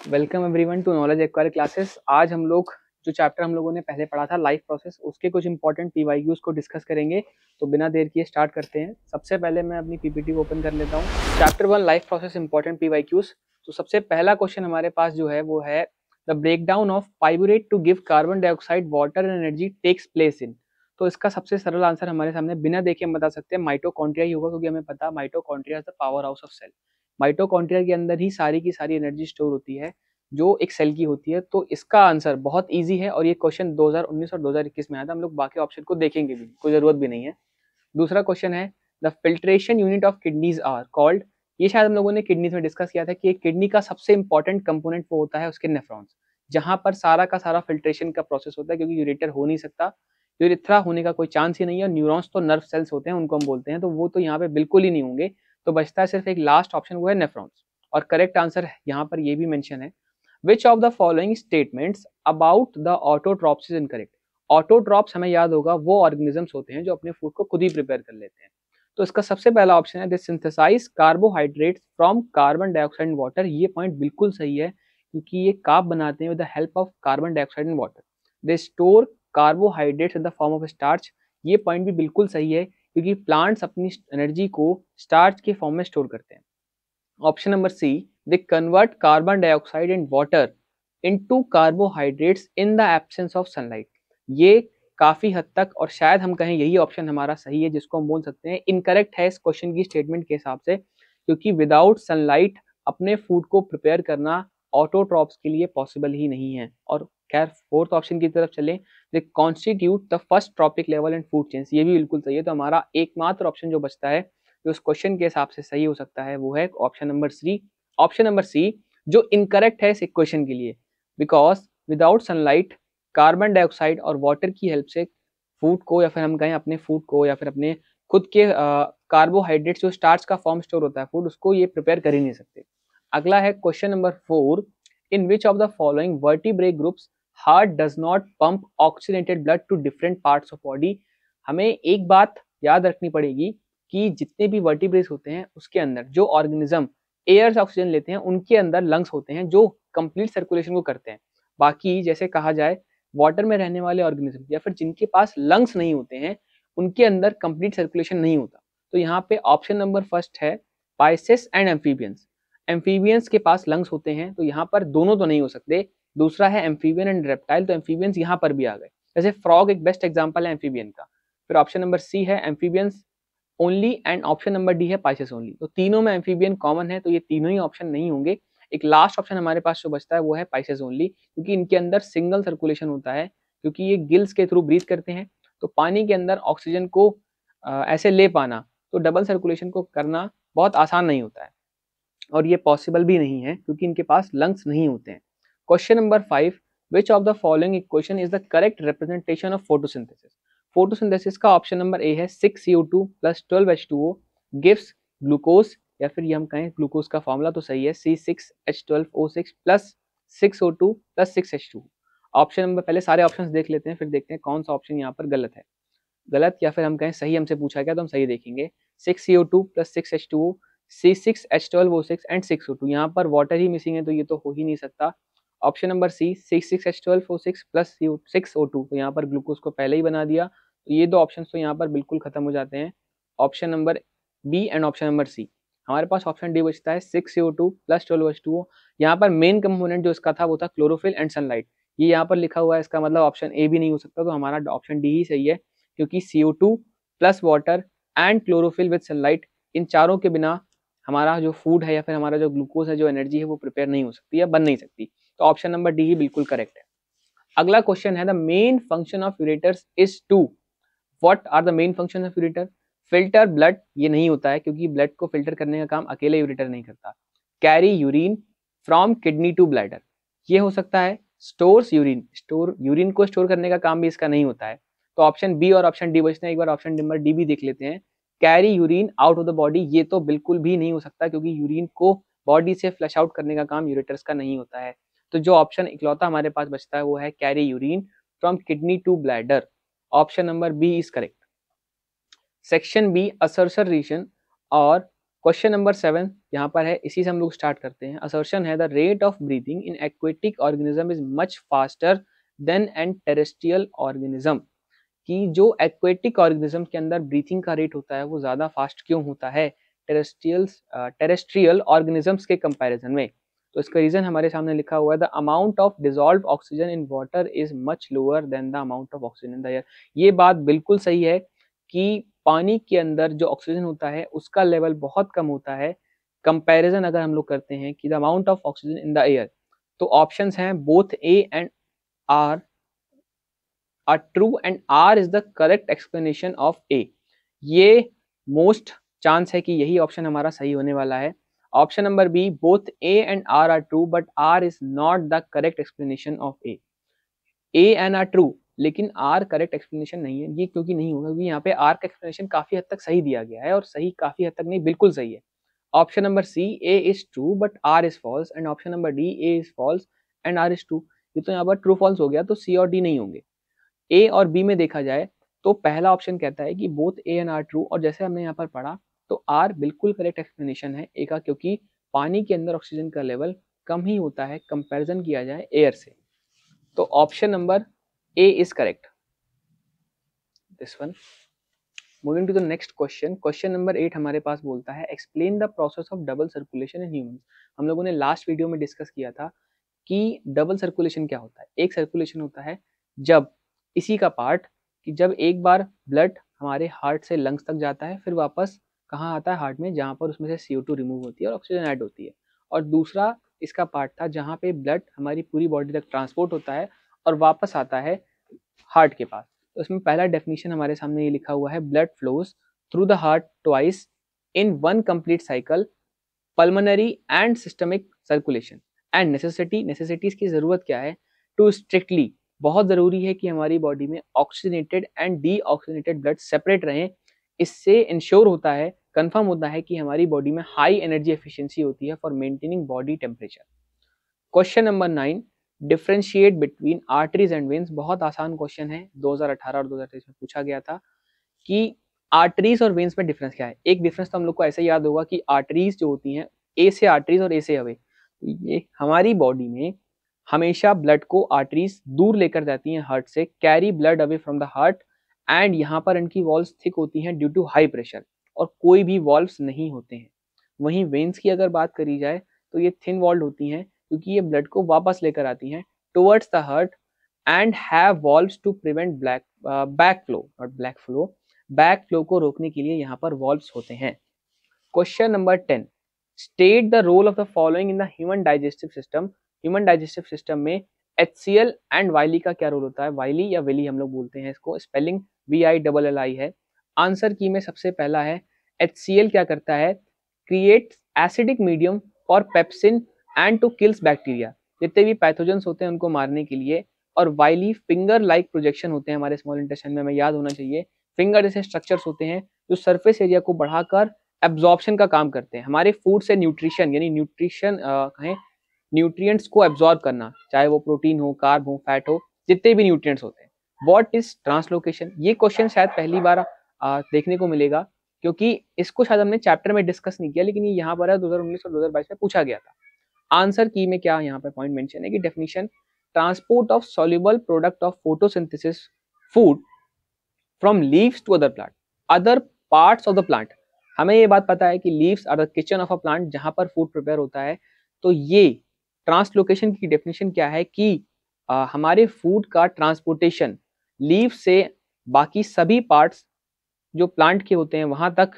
Welcome everyone to knowledge acquire classes. आज हम लोग जो चैप्टर हम लोगों ने पहले पढ़ा था लाइफ प्रोसेस, उसके कुछ इंपॉर्टेंट पीवाईक्यूज को डिस्कस करेंगे। तो बिना देर किए स्टार्ट करते हैं। सबसे पहले मैं अपनी पीपीटी को ओपन कर लेता हूँ। Chapter 1 life process important PYQs. तो सबसे पहला क्वेश्चन हमारे पास जो है वो है the breakdown of pyruvate to give carbon dioxide water and energy takes place in. तो इसका सबसे सरल आंसर हमारे सामने बिना देखे हम बता सकते हैं माइटोकॉन्ड्रिया ही होगा, क्योंकि हमें पता है mitochondria is the power house of cell. Mitochondria के अंदर ही सारी की सारी एनर्जी स्टोर होती है जो एक सेल की होती है। तो इसका आंसर बहुत इजी है और ये क्वेश्चन 2019 और 2021 में आया था। हम लोग बाकी ऑप्शन को देखेंगे भी, कोई जरूरत भी नहीं है। दूसरा क्वेश्चन है the filtration unit of kidneys are called. ये शायद हम लोगों ने किडनीज में डिस्कस किया था कि एक किडनी का सबसे इंपॉर्टेंट कंपोनेंट वो होता है उसके नेफ्रॉन्स, जहां पर सारा का सारा फिल्ट्रेशन का प्रोसेस होता है, क्योंकि यूरेटर हो नहीं सकता, यूरिथ्रा होने का कोई चांस ही नहीं है। और न्यूरॉन्स तो नर्व सेल्स होते हैं, उनको हम बोलते हैं, तो वो तो यहाँ पे बिल्कुल ही नहीं होंगे। तो बचता है सिर्फ एक लास्ट ऑप्शन, वो है नेफ्रॉन्स। और करेक्ट आंसर यहाँ पर ये भी मेंशन है Which of the following statements about the autotrophs is incorrect? Autotrophs हमें याद होगा वो ऑर्गेनिजम्स होते हैं जो अपने फूड को खुद ही प्रिपेयर कर लेते हैं। तो इसका सबसे पहला ऑप्शन है they synthesise carbohydrates from carbon dioxide and water. ये पॉइंट बिल्कुल सही है, क्योंकि ये कार्ब बनाते हैं with the help of carbon dioxide and water. They store carbohydrates in the form of starch. ये पॉइंट भी बिल्कुल सही है, क्योंकि प्लांट्स अपनी एनर्जी को स्टार्च के फॉर्म में स्टोर करते हैं। Option number C, they convert carbon dioxide and water into carbohydrates in the absence of sunlight। ये काफी हद तक, और शायद हम कहें यही ऑप्शन हमारा सही है, जिसको हम बोल सकते हैं इनकरेक्ट है इस क्वेश्चन की स्टेटमेंट के हिसाब से, क्योंकि विदाउट सनलाइट अपने फूड को प्रिपेयर करना ऑटोट्रॉप्स के लिए पॉसिबल ही नहीं है। और खैर फोर्थ ऑप्शन की तरफ चलें, they constitute the first trophic level and food chains. ये भी बिल्कुल सही है। तो हमारा एकमात्र ऑप्शन जो बचता है जो उस क्वेश्चन के हिसाब से सही हो सकता है वो है option number C. Option number C जो इनकरेक्ट है इस इक्वेशन के लिए, because without sunlight carbon dioxide और वाटर की हेल्प से फूड को, या फिर हम कहें अपने फूड को, या फिर अपने खुद के कार्बोहाइड्रेट्स जो स्टार्च का फॉर्म स्टोर होता है फूड, उसको ये प्रिपेयर कर ही नहीं सकते। अगला है question number 4, in which of the following vertebrate groups heart does not pump oxygenated blood to different parts of body. हमें एक बात याद रखनी पड़ेगी कि जितने भी वर्टिब्रेट्स होते हैं उसके अंदर जो ऑर्गेनिज्म एयर से ऑक्सीजन लेते हैं उनके अंदर लंग्स होते हैं जो कंप्लीट सर्कुलेशन को करते हैं। बाकी जैसे कहा जाए वाटर में रहने वाले ऑर्गेनिज्म या फिर जिनके पास लंग्स नहीं होते हैं उनके अंदर कंप्लीट सर्कुलेशन नहीं होता। तो यहाँ पे ऑप्शन नंबर फर्स्ट है पाइसेस एंड एम्फीबियंस। एम्फीबियंस के पास लंग्स होते हैं, तो यहाँ पर दोनों तो नहीं हो सकते। दूसरा है एम्फीबियन एंड रेप्टाइल, तो एम्फीबियंस यहाँ पर भी आ गए। जैसे फ्रॉग एक बेस्ट एग्जाम्पल है एम्फीबियन का। फिर ऑप्शन नंबर सी है amphibians only and option number D है पाइसेस ओनली। तो तीनों में एम्फीबियन कॉमन है, तो ये तीनों ही ऑप्शन नहीं होंगे। एक लास्ट ऑप्शन हमारे पास जो बचता है वो है पाइसेस ओनली, क्योंकि इनके अंदर सिंगल सर्कुलेशन होता है, क्योंकि ये गिल्स के थ्रू ब्रीथ करते हैं। तो पानी के अंदर ऑक्सीजन को ऐसे ले पाना, तो डबल सर्कुलेशन को करना बहुत आसान नहीं होता है, और ये पॉसिबल भी नहीं है क्योंकि इनके पास लंग्स नहीं होते हैं। Question number 5, which of the following equation is the correct representation of photosynthesis. Photosynthesis का ऑप्शन नंबर ए है 6CO2 plus 12H2O gives glucose, या फिर ये हम कहें ग्लूकोज का फॉर्मूला तो सही है C6H12O6 plus 6O2 plus 6H2। Option number, पहले सारे ऑप्शंस देख लेते हैं फिर देखते हैं कौन सा ऑप्शन यहाँ पर गलत है। गलत या फिर हम कहें सही हमसे पूछा गया तो हम सही देखेंगे। 6CO2 plus 6H2O, C6H12O6 and 6O2। यहाँ पर वाटर ही मिसिंग है, तो ये तो हो ही नहीं सकता। ऑप्शन नंबर सी 6H12O6 प्लस 6O2, तो यहाँ पर ग्लूकोज को पहले ही बना दिया, तो ये दो ऑप्शन तो यहाँ पर बिल्कुल खत्म हो जाते हैं। Option number B and option number C. हमारे पास ऑप्शन डी बचता है 6CO2 प्लस 12H2O। यहाँ पर मेन कंपोनेंट जो इसका था वो था क्लोरोफिल एंड सनलाइट। ये यहाँ पर लिखा हुआ है, इसका मतलब ऑप्शन ए भी नहीं हो सकता, तो हमारा ऑप्शन डी ही सही है, क्योंकि CO2 plus water and chlorophyll with sunlight, इन चारों के बिना हमारा जो फूड है या फिर हमारा जो ग्लूकोज है, जो एनर्जी है, वो प्रिपेयर नहीं हो सकती या बन नहीं सकती। तो ऑप्शन नंबर डी ही बिल्कुल करेक्ट है। अगला क्वेश्चन है the main function of ureters is to. What are the main function of ureter? Filter blood, ये नहीं होता है क्योंकि ब्लड को फिल्टर करने का काम अकेले यूरेटर नहीं करता। Carry urine from kidney to bladder, ये हो सकता है। स्टोर्स यूरिन, यूरिन को स्टोर करने का काम भी इसका नहीं होता है। तो ऑप्शन बी और ऑप्शन डी बचते हैं। एक बार ऑप्शन नंबर डी भी देख लेते हैं। Carry urine out of the body, ये तो बिल्कुल भी नहीं हो सकता, क्योंकि यूरिन को बॉडी से फ्लश आउट करने का काम यूरेटर्स का नहीं होता है। तो जो ऑप्शन इकलौता हमारे पास बचता है वो है carry urine from kidney to bladder. Option number B is correct. Section B assertion reason और क्वेश्चन नंबर 7 यहाँ पर है, इसी से हम लोग स्टार्ट करते हैं। असर्शन है the rate of breathing in aquatic organism is much faster than an terrestrial organism, कि जो एक्वेटिक ऑर्गेनिज्म के अंदर ब्रीथिंग का रेट होता है वो ज्यादा फास्ट क्यों होता है टेरेस्ट्रियल ऑर्गेनिजम्स के कंपैरिजन में। तो इसका रीजन हमारे सामने लिखा हुआ है, the amount of dissolve oxygen in water is much lower than the amount of oxygen in the air. ये बात बिल्कुल सही है कि पानी के अंदर जो ऑक्सीजन होता है उसका लेवल बहुत कम होता है, कंपैरिजन अगर हम लोग करते हैं कि the amount of oxygen in the air. तो ऑप्शंस हैं both A and R are true and R is the correct explanation of A। ये मोस्ट चांस है कि यही ऑप्शन हमारा सही होने वाला है। Option number B, both A and R are true but R is not the correct explanation of A। A and are true लेकिन R करेक्ट एक्सप्लेनेशन नहीं है। ये क्योंकि नहीं होगा क्योंकि यहाँ पे R का एक्सप्लेनेशन काफी हद तक सही दिया गया है, और सही काफी हद तक नहीं, बिल्कुल सही है। Option number C, A is true but R is false, and option number D, A is false and R is true. ये तो यहाँ पर ट्रू फॉल्स हो गया, तो सी और डी नहीं होंगे। ए और बी में देखा जाए तो पहला ऑप्शन कहता है कि both A and are true, और जैसे हमने यहाँ पर पढ़ा तो आर बिल्कुल करेक्ट एक्सप्लेनेशन है ए का, क्योंकि पानी के अंदर ऑक्सीजन का लेवल कम ही होता है कंपैरिजन किया जाए एयर से। तो option number A is correct, this one. Moving to the next question, question number 8 हमारे पास बोलता है, explain the process of double circulation in humans. हम लोगों ने लास्ट वीडियो में डिस्कस किया था कि डबल सर्कुलेशन क्या होता है। एक सर्कुलेशन होता है जब इसी का पार्ट कि जब एक बार ब्लड हमारे हार्ट से लंग्स तक जाता है, फिर वापस कहाँ आता है, हार्ट में, जहाँ पर उसमें से CO2 रिमूव होती है और ऑक्सीजन ऐड होती है। और दूसरा इसका पार्ट था जहाँ पे ब्लड हमारी पूरी बॉडी तक ट्रांसपोर्ट होता है और वापस आता है हार्ट के पास। तो इसमें पहला डेफिनेशन हमारे सामने ये लिखा हुआ है, blood flows through the heart twice in one complete cycle, pulmonary and systemic circulation and necessities की जरूरत क्या है, टू स्ट्रिक्टली, बहुत जरूरी है कि हमारी बॉडी में oxygenated and deoxygenated blood separate रहें। इससे इंश्योर होता है, कंफर्म होता है कि हमारी बॉडी में हाई एनर्जी एफिशिएंसी होती है for maintaining body temperature. Question number 9, differentiate between arteries and veins. बहुत आसान क्वेश्चन है, 2018 और 2023 में पूछा गया था कि आर्टरीज और वेन्स में डिफरेंस क्या है। एक डिफरेंस तो हम लोग को ऐसे याद होगा कि आर्टरीज जो होती हैं, ए से आर्टरीज और ए से अवे, ये हमारी बॉडी में हमेशा ब्लड को आर्टरीज दूर लेकर जाती हैं हार्ट से, carry blood away from the heart, and यहाँ पर इनकी वॉल्व्स थिक होती हैं ड्यू टू हाई प्रेशर, और कोई भी वॉल्व्स नहीं होते हैं। वहीं वेन्स की अगर बात करी जाए तो ये थिन वॉल्ड होती हैं क्योंकि ये ब्लड को वापस लेकर आती हैं towards the heart and have valves to prevent back flow, back flow को रोकने के लिए यहाँ पर वॉल्व्स होते हैं। Question number 10, state the role of the following in the human digestive system. Human digestive system में HCl एंड वाइली का क्या रोल होता है। वाइली या विली हम लोग बोलते हैं इसको, स्पेलिंग VILLI है। आंसर की में सबसे पहला है, HCl क्या करता है, create acidic medium for pepsin and to kills bacteria, जितने भी पैथोजेंस होते हैं उनको मारने के लिए। और वाइली फिंगर लाइक प्रोजेक्शन होते हैं हमारे स्मॉल इंटेस्टाइन में, हमें याद होना चाहिए। फिंगर जैसे स्ट्रक्चर्स होते हैं जो सरफेस एरिया को बढ़ाकर एब्जॉर्प्शन का काम करते हैं, हमारे फूड से न्यूट्रिशन यानी कहें न्यूट्रिएंट्स को एब्जॉर्ब करना, चाहे वो प्रोटीन हो, कार्ब हो, फैट हो, जितने भी न्यूट्रिएंट्स होते हैं। व्हाट इज ट्रांसलोकेशन, ये क्वेश्चन शायद पहली बार देखने को मिलेगा क्योंकि इसको शायद हमने चैप्टर में डिस्कस नहीं किया, लेकिन ये यहाँ पर 2019 और 2022 में पूछा गया था। आंसर की में क्या यहाँ पर पॉइंट मेंशन है कि definition, transport of soluble product of photosynthesis food from leaves to other parts of the plant. हमें ये बात पता है कि leaves are the kitchen of a plant, जहां पर फूड प्रिपेयर होता है। तो ये ट्रांसलोकेशन की डेफिनेशन क्या है कि हमारे फूड का ट्रांसपोर्टेशन लीव से बाकी सभी पार्ट्स जो प्लांट के होते हैं वहां तक,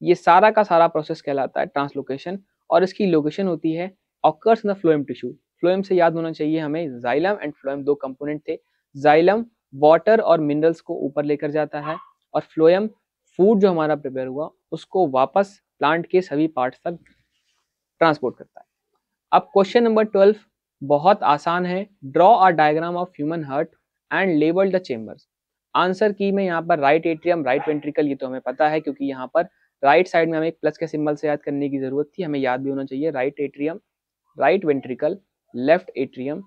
ये सारा का सारा प्रोसेस कहलाता है ट्रांसलोकेशन। और इसकी लोकेशन होती है occurs in the phloem tissue. Phloem से याद होना चाहिए हमें, जाइलम एंड फ्लोएम दो कंपोनेंट थे। जाइलम वाटर और मिनरल्स को ऊपर लेकर जाता है, और फ्लोएम फूड जो हमारा प्रिपेयर हुआ उसको वापस प्लांट के सभी पार्ट्स तक ट्रांसपोर्ट करता है। अब क्वेश्चन नंबर 12 बहुत आसान है, draw a diagram of human heart and label the chambers. Answer की में यहाँ पर राइट एट्रियम, राइट वेंट्रिकल, ये तो हमें पता है क्योंकि यहाँ पर राइट साइड में हमें एक प्लस के सिंबल से याद करने की जरूरत थी, हमें याद भी होना चाहिए। Right atrium, right ventricle, left atrium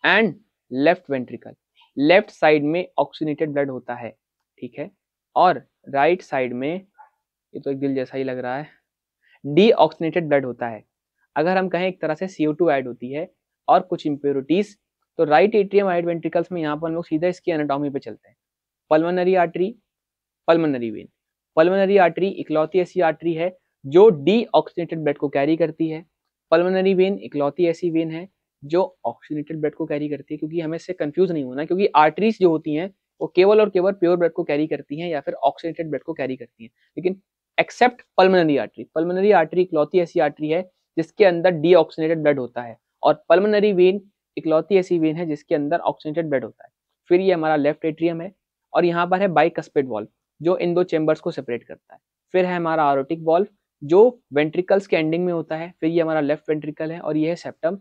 and left ventricle. Left side में ऑक्सीजनेटेड ब्लड होता है, ठीक है, और राइट साइड में, ये तो एक दिल जैसा ही लग रहा है, डीऑक्सीनेटेड ब्लड होता है। अगर हम कहें एक तरह से CO2 ऐड होती है और कुछ इम्प्योरिटीज, तो राइट एट्रियम राइट वेंट्रिकल्स में यहाँ पर हम लोग सीधा इसकी एनाटॉमी पे चलते हैं। Pulmonary artery, pulmonary vein. Pulmonary artery इकलौती ऐसी आर्टरी है जो डीऑक्सीनेटेड ब्लड को कैरी करती है। पल्मोनरी वेन इकलौती ऐसी वेन है जो ऑक्सीनेटेड ब्लड को कैरी करती है, क्योंकि हमें इससे कंफ्यूज नहीं होना, क्योंकि आर्टरीज जो होती हैं वो केवल और केवल प्योर ब्लड को कैरी करती हैं या फिर ऑक्सीनेटेड ब्लड को कैरी करती हैं, लेकिन accept pulmonary artery. Pulmonary artery इकलौती ऐसी आर्टरी है जिसके अंदर डीऑक्सीनेटेड ब्लड होता है, और पल्मोनरी वेन इकलौती ऐसी वेन है जिसके अंदर ऑक्सीनेटेड ब्लड होता है। फिर ये हमारा लेफ्ट एट्रियम है, और यहाँ पर है बाइकस्पिड वॉल्व जो इन दो चेंबर्स को सेपरेट करता है। फिर है हमारा आरोटिक वॉल्व जो वेंट्रिकल्स के एंडिंग में होता है। फिर ये हमारा लेफ्ट वेंट्रिकल है, और ये है सेप्टम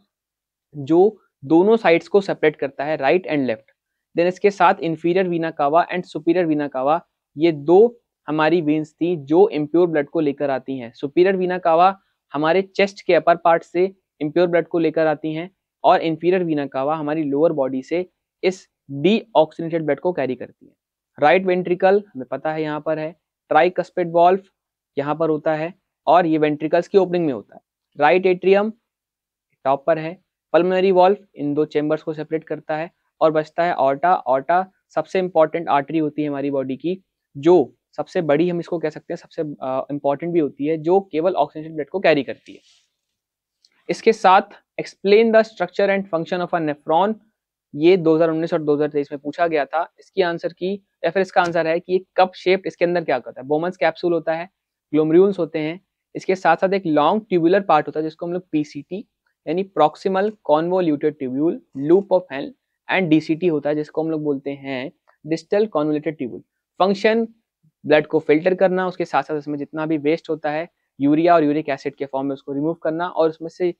जो दोनों साइड्स को सेपरेट करता है, राइट एंड लेफ्ट। देन इसके साथ इंफीरियर वीना कावा एंड सुपीरियर वीना कावा, ये दो हमारी वेन्स थी जो इम्प्योर ब्लड को लेकर आती हैं। सुपीरियर वीना कावा हमारे चेस्ट के अपर पार्ट से इम्प्योर ब्लड को लेकर आती हैं, और इंफीरियर वीना कावा हमारी लोअर बॉडी से इस डीऑक्सीनेटेड ब्लड को कैरी करती है। राइट वेंट्रिकल हमें पता है यहाँ पर है, ट्राइकस्पिड वॉल्व यहाँ पर होता है, और ये वेंट्रिकल्स की ओपनिंग में होता है। राइट एट्रियम टॉप पर है, पल्मोनरी वॉल्व इन दो चेंबर्स को सेपरेट करता है, और बचता है ऑर्टा। ऑर्टा सबसे इंपॉर्टेंट आर्टरी होती है हमारी बॉडी की, जो सबसे बड़ी हम इसको कह सकते हैं, सबसे इंपॉर्टेंट भी होती है, जो केवल ऑक्सीनेटेड ब्लड को कैरी करती है। इसके साथ explain the structure and function of a nephron, ये 2019 और 2023 में पूछा गया था। इसकी आंसर की या फिर इसका आंसर है कि एक कप शेप्ड, इसके अंदर क्या होता है, बोमन्स कैप्सूल होता है, ग्लोमेरुल्स होते हैं। इसके साथ साथ एक लॉन्ग ट्यूबुलर पार्ट होता है जिसको हम लोग PCT यानी proximal convoluted tubule, loop of hell, and DCT होता है जिसको हम लोग बोलते हैं distal convoluted tubule. Function blood को फिल्टर करना, उसके साथ साथ इसमें जितना भी वेस्ट होता है यूरिया और यूरिक एसिड के फॉर्म में उसको रिमूव करना, और उसमें से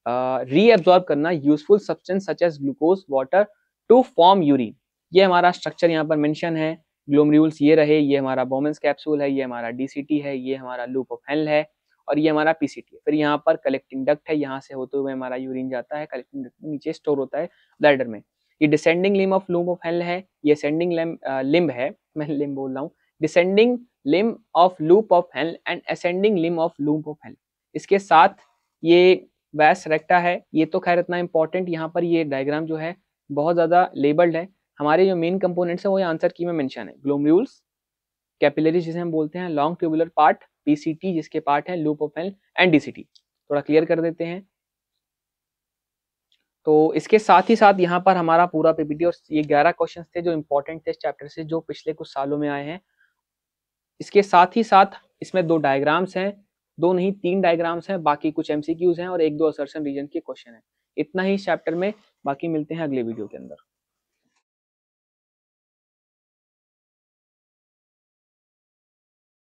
रीअब्सॉर्ब करना useful substance such as glucose water to form urine. ये हमारा स्ट्रक्चर यहाँ पर मेंशन है। ग्लोमेरुल्स ये रहे, ये हमारा बोमेंस कैप्सूल है, ये हमारा DCT है, ये हमारा लूप ऑफ हेल है, और ये हमारा PCT है। फिर यहाँ पर कलेक्टिंग डक्ट है, यहाँ से होते हुए हमारा यूरिन जाता है, कलेक्टिंग डक्ट नीचे स्टोर होता है ब्लैडर में। ये descending limb of loop of hell है, ये असेंडिंग लिम्ब है, मैं लिम्ब बोल रहा हूँ, descending limb of loop of hell and ascending limb of loop of hell. इसके साथ ये वैस रेक्टा है। ये तो खैर इतना इंपॉर्टेंट, यहाँ पर ये डायग्राम जो है बहुत ज्यादा लेबल्ड है। हमारे जो मेन कंपोनेंट्स है वो आंसर की में मेंशन है, ग्लोमेरुल्स, कैपिलरीज जिसे हम बोलते हैं, लॉन्ग ट्यूबुलर पार्ट, PCT जिसके पार्ट है, loop of hell and DCT। थोड़ा क्लियर कर देते हैं। तो इसके साथ ही साथ यहाँ पर हमारा पूरा PPT और ये 11 क्वेश्चंस थे जो इंपॉर्टेंट थे इस चैप्टर से, जो पिछले कुछ सालों में आए हैं। इसके साथ ही साथ इसमें 2 डायग्राम्स हैं, 2 नहीं 3 डायग्राम्स हैं, बाकी कुछ MCQs हैं और 1-2 असर्शन रीजन के क्वेश्चन हैं। इतना ही इस चैप्टर में, बाकी मिलते हैं अगले वीडियो के अंदर।